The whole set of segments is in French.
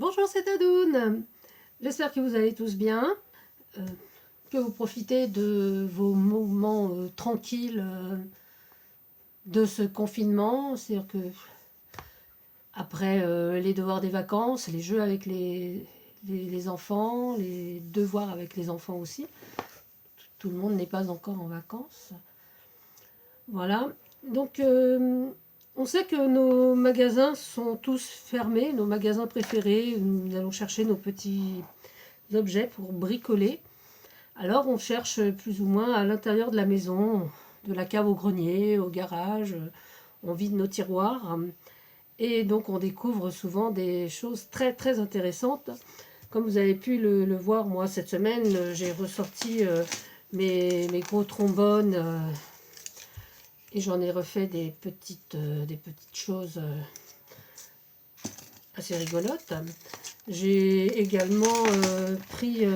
Bonjour, c'est Tadoune. J'espère que vous allez tous bien, que vous profitez de vos moments tranquilles de ce confinement. C'est-à-dire que après les devoirs des vacances, les jeux avec les enfants, les devoirs avec les enfants aussi, tout le monde n'est pas encore en vacances. Voilà. Donc, on sait que nos magasins sont tous fermés, nos magasins préférés. Nous allons chercher nos petits objets pour bricoler. Alors, on cherche plus ou moins à l'intérieur de la maison, de la cave au grenier, au garage. On vide nos tiroirs. Et donc, on découvre souvent des choses très, très intéressantes. Comme vous avez pu le voir, moi, cette semaine, j'ai ressorti mes gros trombones. Et j'en ai refait des petites choses assez rigolotes. J'ai également pris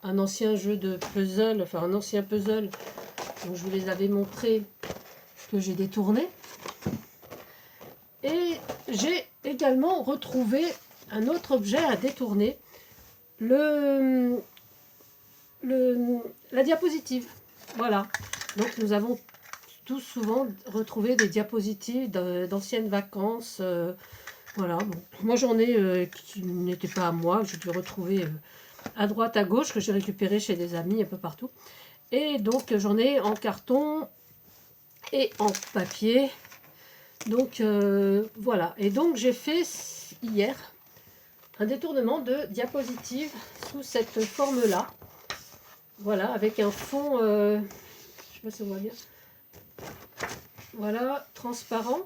un ancien jeu de puzzle, enfin un ancien puzzle dont je vous les avais montrés, que j'ai détourné. Et j'ai également retrouvé un autre objet à détourner, la diapositive. Voilà. Donc nous avons tous souvent retrouvé des diapositives d'anciennes vacances. Voilà. Bon. Moi j'en ai qui n'étaient pas à moi, j'ai dû retrouver à droite, à gauche, que j'ai récupéré chez des amis un peu partout. Et donc j'en ai en carton et en papier. Donc voilà. Et donc j'ai fait hier un détournement de diapositive sous cette forme-là. Voilà, avec un fond, je ne sais pas si on voit bien. Voilà, transparent.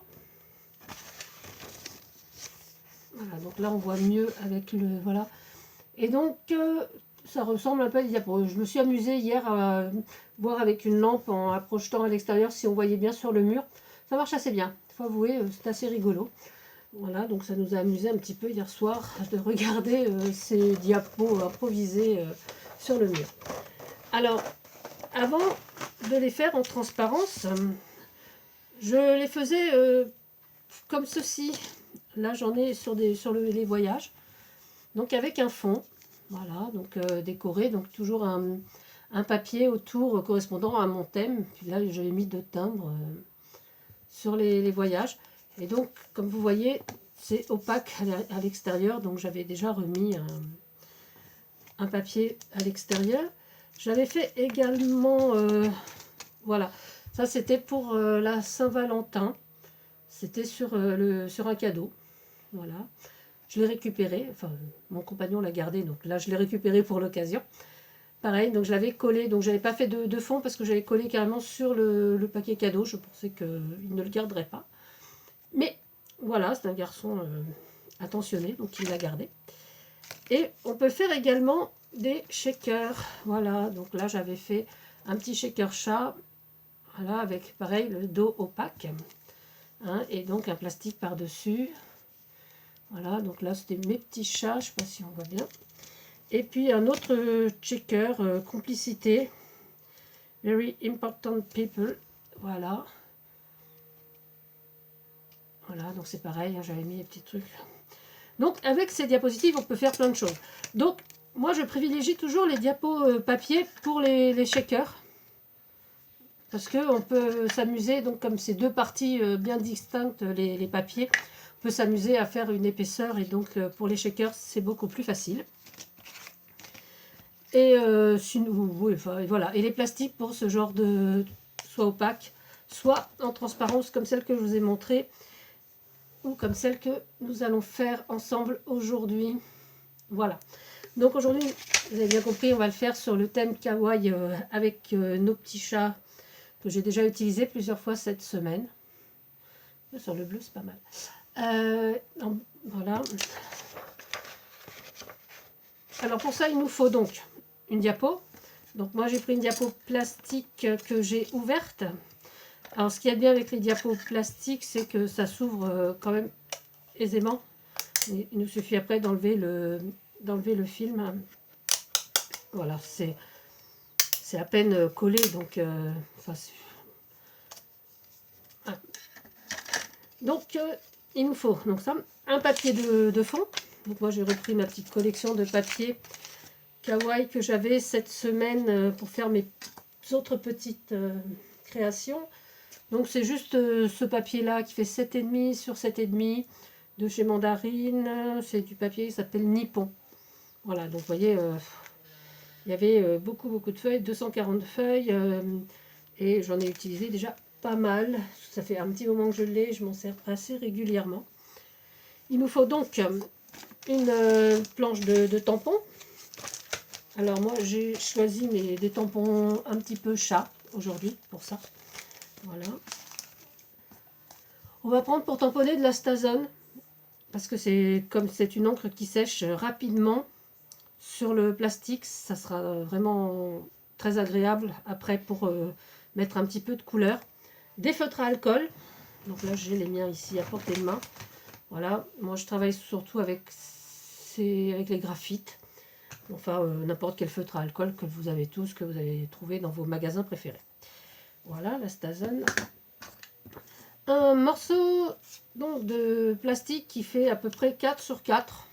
Voilà, donc là on voit mieux avec le... Voilà. Et donc ça ressemble un peu à des diapos. Je me suis amusée hier à voir avec une lampe en la projetant à l'extérieur si on voyait bien sur le mur. Ça marche assez bien, il faut avouer, c'est assez rigolo. Voilà, donc ça nous a amusé un petit peu hier soir de regarder ces diapos improvisés sur le mur. Alors, avant de les faire en transparence, je les faisais comme ceci. Là, j'en ai sur les voyages. Donc, avec un fond. Voilà, donc décoré. Donc, toujours un papier autour correspondant à mon thème. Puis là, j'avais mis 2 timbres sur les voyages. Et donc, comme vous voyez, c'est opaque à l'extérieur. Donc, j'avais déjà remis un papier à l'extérieur. J'avais fait également... voilà. Ça, c'était pour la Saint-Valentin. C'était sur un cadeau. Voilà. Je l'ai récupéré. Enfin, mon compagnon l'a gardé. Donc là, je l'ai récupéré pour l'occasion. Pareil, donc je l'avais collé. Donc, j'avais pas fait de fond parce que j'avais collé carrément sur le paquet cadeau. Je pensais qu'il ne le garderait pas. Mais voilà, c'est un garçon attentionné. Donc, il l'a gardé. Et on peut faire également des shakers. Voilà. Donc là, j'avais fait un petit shaker chat. Voilà, avec pareil le dos opaque. Hein, et donc un plastique par-dessus. Voilà, donc là c'était mes petits chats, je ne sais pas si on voit bien. Et puis un autre checker, complicité. Very important people. Voilà. Voilà, donc c'est pareil, hein, j'avais mis les petits trucs. Donc avec ces diapositives, on peut faire plein de choses. Donc moi je privilégie toujours les diapos papier pour les shakers. Parce qu'on peut s'amuser, donc comme c'est 2 parties bien distinctes, les papiers, on peut s'amuser à faire une épaisseur et donc pour les shakers, c'est beaucoup plus facile. Et oui, enfin, voilà. Et les plastiques pour ce genre de... soit opaque, soit en transparence comme celle que je vous ai montrée, ou comme celle que nous allons faire ensemble aujourd'hui. Voilà. Donc aujourd'hui, vous avez bien compris, on va le faire sur le thème kawaii avec nos petits chats que j'ai déjà utilisé plusieurs fois cette semaine. Sur le bleu, c'est pas mal. Voilà. Alors pour ça, il nous faut donc une diapo. Donc moi, j'ai pris une diapo plastique que j'ai ouverte. Alors ce qu'il y a de bien avec les diapos plastiques, c'est que ça s'ouvre quand même aisément. Il nous suffit après d'enlever le film. Voilà, c'est à peine collé, donc enfin, donc il nous faut donc ça, un papier de fond. Donc moi j'ai repris ma petite collection de papier kawaii que j'avais cette semaine pour faire mes autres petites créations. Donc c'est juste ce papier là qui fait 7,5 sur 7,5 de chez Mandarine. C'est du papier qui s'appelle Nippon. Voilà, donc vous voyez, il y avait beaucoup de feuilles, 240 feuilles, et j'en ai utilisé déjà pas mal. Ça fait un petit moment que je l'ai, je m'en sers assez régulièrement. Il nous faut donc une planche de tampons. Alors moi j'ai choisi des tampons un petit peu chat aujourd'hui pour ça. Voilà. On va prendre pour tamponner de la Stazone, parce que c'est une encre qui sèche rapidement sur le plastique, ça sera vraiment très agréable après pour mettre un petit peu de couleur. Des feutres à alcool, donc là j'ai les miens ici à portée de main. Voilà, moi je travaille surtout avec les graphites, enfin n'importe quel feutre à alcool que vous avez tous, que vous allez trouver dans vos magasins préférés. Voilà la Stazone. Un morceau donc, de plastique qui fait à peu près 4 sur 4.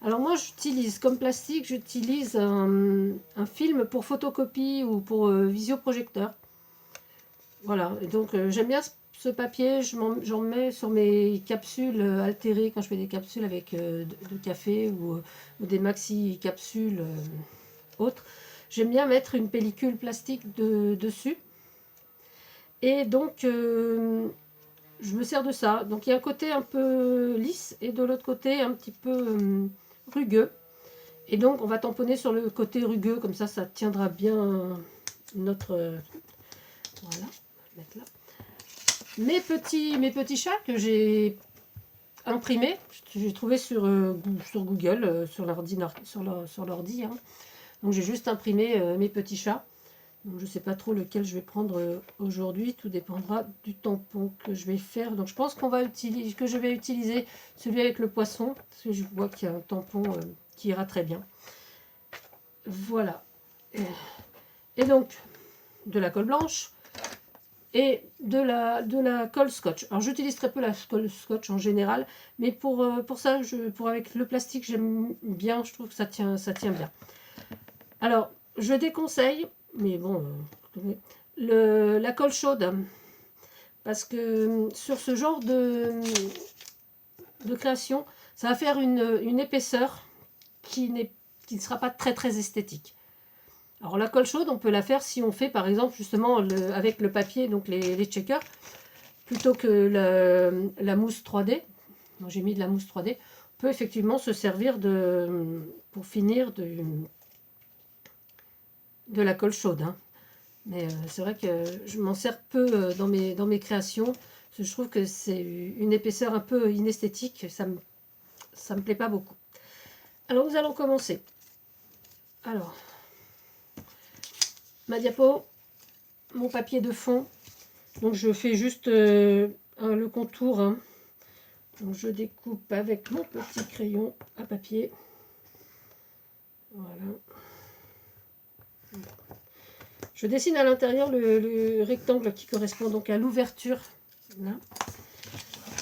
Alors moi j'utilise comme plastique, j'utilise un film pour photocopie ou pour visioprojecteur. Voilà, et donc j'aime bien ce papier, j'en mets sur mes capsules altérées quand je fais des capsules avec de café ou des maxi capsules autres. J'aime bien mettre une pellicule plastique dessus. Et donc je me sers de ça. Donc il y a un côté un peu lisse et de l'autre côté un petit peu rugueux. Et donc on va tamponner sur le côté rugueux, comme ça tiendra bien notre... voilà, je vais mettre là. Mes petits chats que j'ai imprimés, j'ai trouvé sur Google, sur l'ordi. Hein. Donc j'ai juste imprimé mes petits chats. Donc je ne sais pas trop lequel je vais prendre aujourd'hui, tout dépendra du tampon que je vais faire. Donc je pense que je vais utiliser celui avec le poisson, parce que je vois qu'il y a un tampon qui ira très bien. Voilà. Et donc de la colle blanche et de la colle scotch. Alors j'utilise très peu la colle scotch en général, mais pour ça, avec le plastique, j'aime bien, je trouve que ça tient bien. Alors je déconseille, mais bon, la colle chaude, parce que sur ce genre de création, ça va faire une épaisseur qui ne sera pas très esthétique. Alors la colle chaude, on peut la faire si on fait par exemple justement avec le papier, donc les checkers, plutôt que la mousse 3D. Moi j'ai mis de la mousse 3D. On peut effectivement se servir pour finir de la colle chaude. Hein. Mais c'est vrai que je m'en sers peu dans mes créations, parce que je trouve que c'est une épaisseur un peu inesthétique, ça me plaît pas beaucoup. Alors nous allons commencer. Alors, ma diapo, mon papier de fond, donc je fais juste le contour, hein. Donc je découpe avec mon petit crayon à papier, voilà. Je dessine à l'intérieur le rectangle qui correspond donc à l'ouverture, là,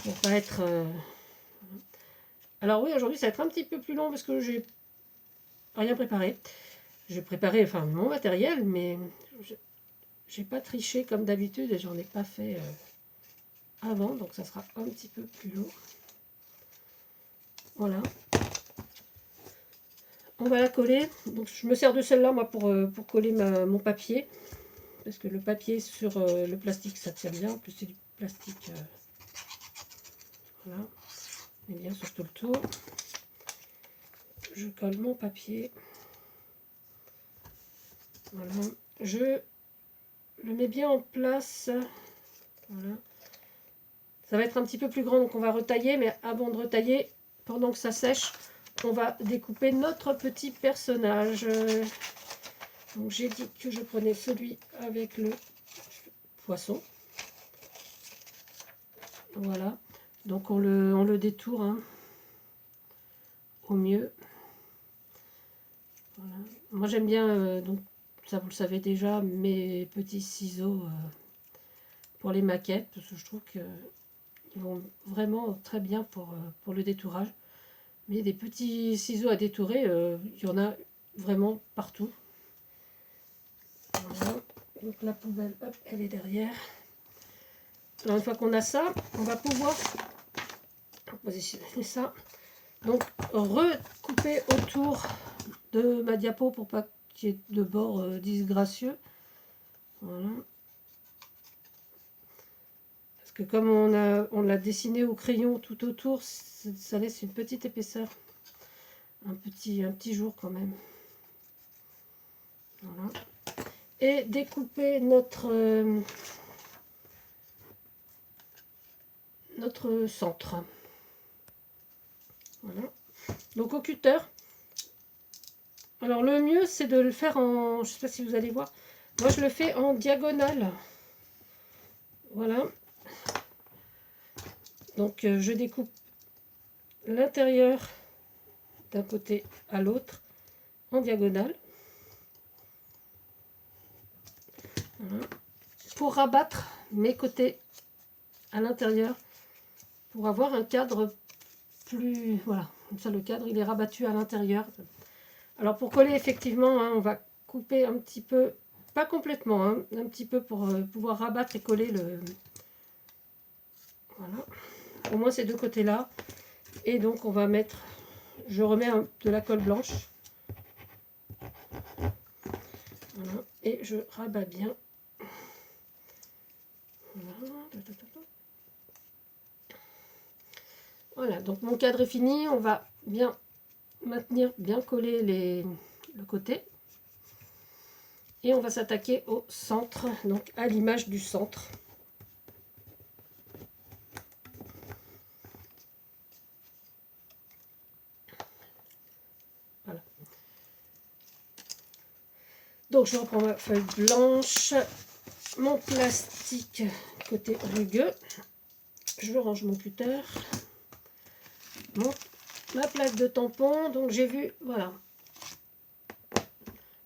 pour pas être... Alors oui, aujourd'hui ça va être un petit peu plus long parce que j'ai rien préparé. J'ai préparé enfin mon matériel, mais j'ai pas triché comme d'habitude et j'en ai pas fait avant, donc ça sera un petit peu plus long. Voilà. On va la coller. Donc je me sers de celle-là moi pour coller mon papier, parce que le papier sur le plastique ça tient bien. En plus c'est du plastique. Voilà. Et bien sur tout le tour. Je colle mon papier. Voilà. Je le mets bien en place. Voilà. Ça va être un petit peu plus grand, donc on va retailler, mais avant de retailler, pendant que ça sèche, on va découper notre petit personnage. Donc j'ai dit que je prenais celui avec le poisson. Voilà. Donc on le détourne hein, au mieux. Voilà. Moi j'aime bien, donc ça vous le savez déjà, mes petits ciseaux pour les maquettes, parce que je trouve qu'ils vont vraiment très bien pour le détourage. Mais des petits ciseaux à détourer, il y en a vraiment partout. Voilà. Donc la poubelle, hop, elle est derrière. Alors une fois qu'on a ça, on va pouvoir positionner ça. Donc recouper autour de ma diapo pour pas qu'il y ait de bords disgracieux. Voilà. Parce que comme on l'a dessiné au crayon tout autour, ça laisse une petite épaisseur. Un petit jour quand même. Voilà. Et découper notre centre. Voilà. Donc au cutter, alors le mieux c'est de le faire en, je sais pas si vous allez voir, moi je le fais en diagonale. Voilà. Donc je découpe l'intérieur d'un côté à l'autre en diagonale. Voilà. Pour rabattre mes côtés à l'intérieur, pour avoir un cadre plus... Voilà, comme ça le cadre il est rabattu à l'intérieur. Alors pour coller effectivement, hein, on va couper un petit peu, pas complètement, hein, un petit peu pour pouvoir rabattre et coller le... Voilà, au moins ces deux côtés-là. Et donc on va mettre, je remets de la colle blanche. Voilà, et je rabats bien. Voilà, donc mon cadre est fini. On va bien maintenir, bien coller le côté. Et on va s'attaquer au centre, donc à l'image du centre. Voilà. Donc je reprends ma feuille blanche, mon plastique côté rugueux. Je range mon cutter. Ma plaque de tampon, donc j'ai vu, voilà,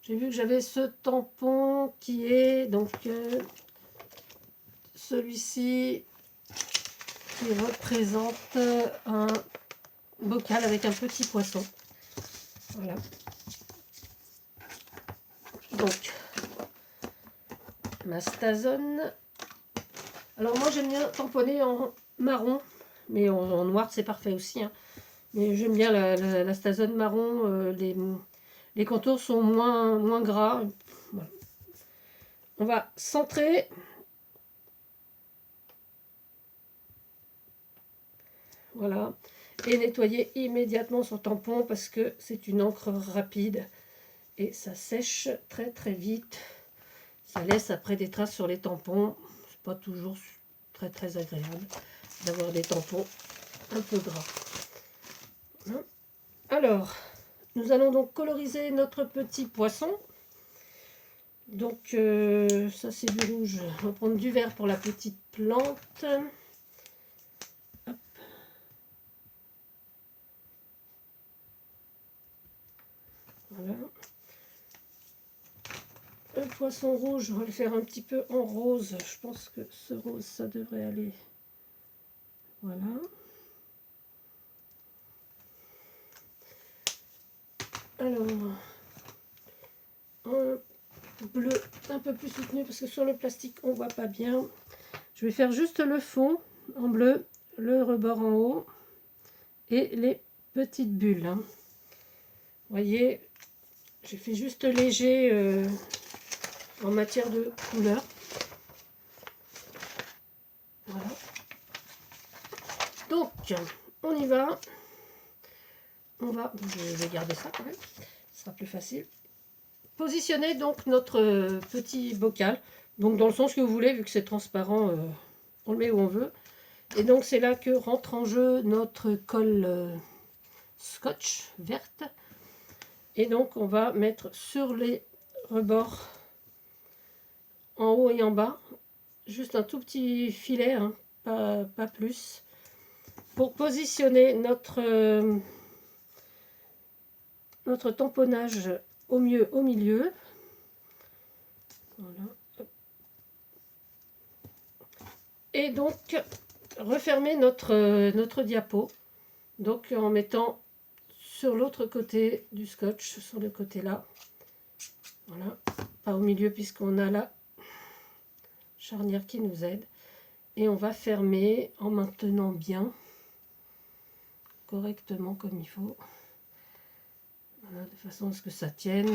j'ai vu que j'avais ce tampon qui est donc celui-ci qui représente un bocal avec un petit poisson. Voilà. Donc ma Stazone. Alors moi j'aime bien tamponner en marron, mais en noir c'est parfait aussi, hein. Mais j'aime bien la Stazone marron, les contours sont moins gras. Voilà. On va centrer. Voilà. Et nettoyer immédiatement son tampon parce que c'est une encre rapide. Et ça sèche très vite. Ça laisse après des traces sur les tampons. C'est pas toujours très agréable d'avoir des tampons un peu gras. Voilà. Alors, nous allons donc coloriser notre petit poisson. Donc, ça c'est du rouge. On va prendre du vert pour la petite plante. Hop. Voilà. Le poisson rouge, on va le faire un petit peu en rose. Je pense que ce rose, ça devrait aller. Voilà. Alors, un bleu un peu plus soutenu parce que sur le plastique, on voit pas bien. Je vais faire juste le fond en bleu, le rebord en haut et les petites bulles. Hein. Vous voyez, j'ai fait juste léger en matière de couleur. Voilà. Donc, on y va. Je vais garder ça quand même, ce sera plus facile. Positionner donc notre petit bocal, donc dans le sens que vous voulez, vu que c'est transparent, on le met où on veut. Et donc c'est là que rentre en jeu notre colle scotch verte. Et donc on va mettre sur les rebords, en haut et en bas, juste un tout petit filet, hein, pas plus, pour positionner notre tamponnage au mieux au milieu. Voilà. Et donc refermer notre diapo, donc en mettant sur l'autre côté du scotch, sur le côté là. Voilà, pas au milieu puisqu'on a la charnière qui nous aide. Et on va fermer en maintenant bien, correctement comme il faut. Voilà, de façon à ce que ça tienne.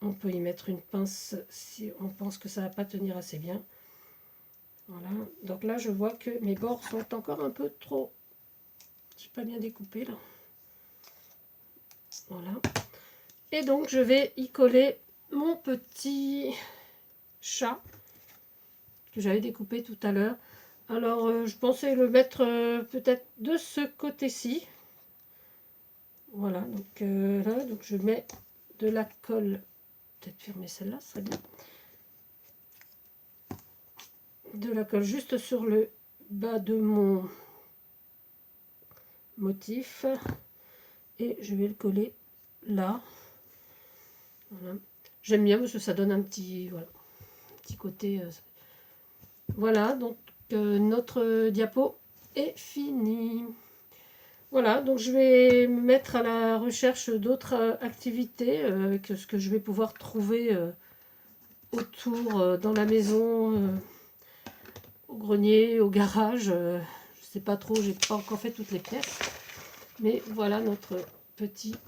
On peut y mettre une pince si on pense que ça va pas tenir assez bien. Voilà, donc là je vois que mes bords sont encore un peu trop... J'ai pas bien découpé là. Voilà. Et donc je vais y coller mon petit chat que j'avais découpé tout à l'heure. Alors je pensais le mettre peut-être de ce côté-ci. Voilà, donc là donc je mets de la colle. Peut-être fermer celle-là, ça serait bien. De la colle juste sur le bas de mon motif. Et je vais le coller là. Voilà. J'aime bien parce que ça donne un petit, voilà, un petit côté. Voilà, donc notre diapo est fini. Voilà, donc je vais me mettre à la recherche d'autres activités avec ce que je vais pouvoir trouver autour dans la maison, au grenier, au garage. Je sais pas trop, j'ai pas encore fait toutes les pièces. Mais voilà notre petite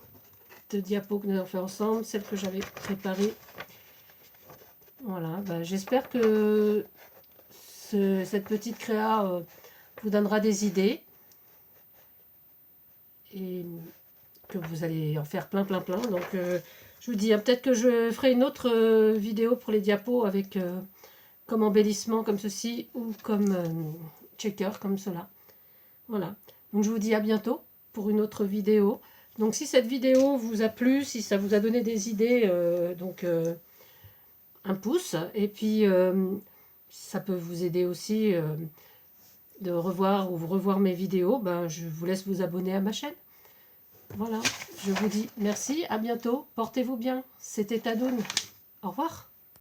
diapo que nous avons fait ensemble, celle que j'avais préparée. Voilà, bah, j'espère que cette petite créa vous donnera des idées. Et que vous allez en faire plein. Donc je vous dis, peut-être que je ferai une autre vidéo pour les diapos avec comme embellissement comme ceci ou comme checker comme cela. Voilà, donc je vous dis à bientôt pour une autre vidéo. Donc si cette vidéo vous a plu, si ça vous a donné des idées, un pouce. Et puis ça peut vous aider aussi de revoir ou revoir mes vidéos. Ben, je vous laisse vous abonner à ma chaîne. Voilà, je vous dis merci, à bientôt, portez-vous bien. C'était Tadoun. Au revoir.